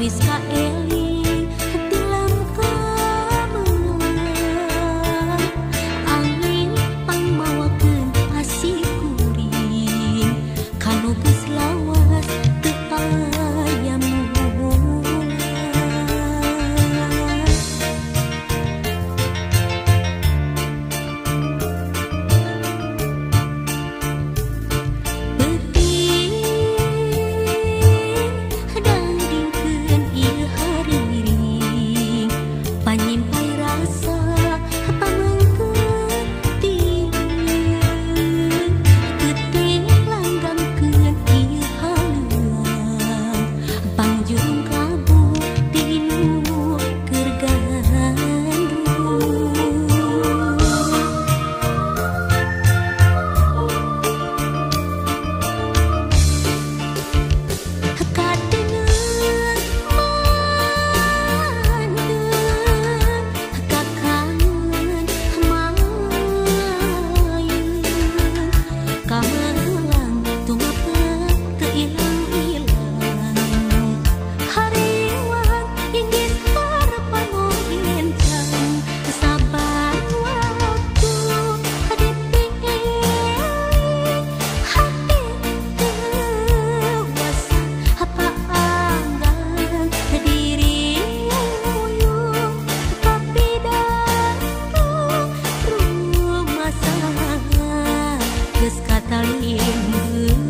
Awis ka eling tilam kameungan angin pangmawakeun asih kuring kanu geus lawas teu aya mulan. Panyimpai rasa pamengkeun tieuing teuting langgangkeun ieu haluang pangjung kabu tinu keur gandrung. Kadengeun kamelang tumapet teu ilang-ilang hariwang inggis harapan encang sabar waktu dipingin hati dewasa paanggan diri uyung tapi datang rumah sangat geus katalimbeun.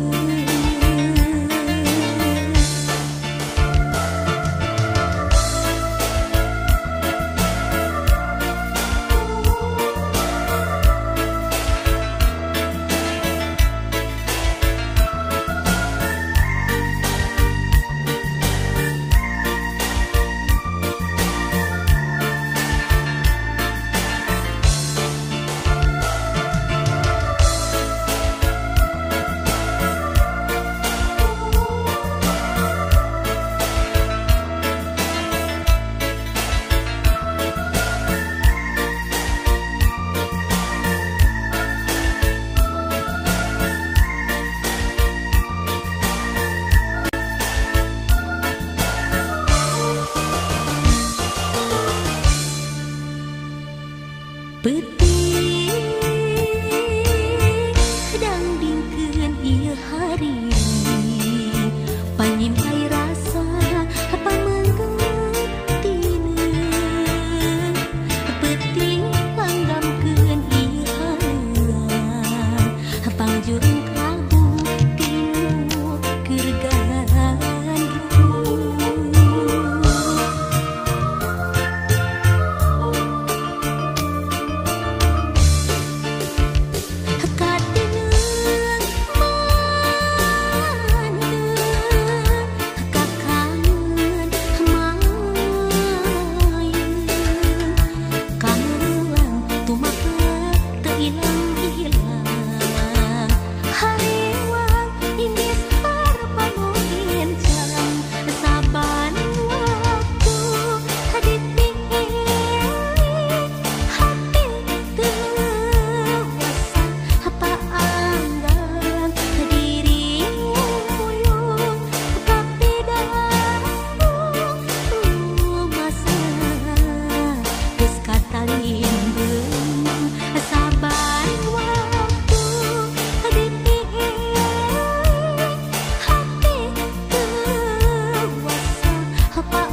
Peuting dangdingkeun ieu hariring panyimpai rasa pamengkeun tineung peuting langgamkeun ieu haluang pangjurung kabu tinu keur gandrung. Apa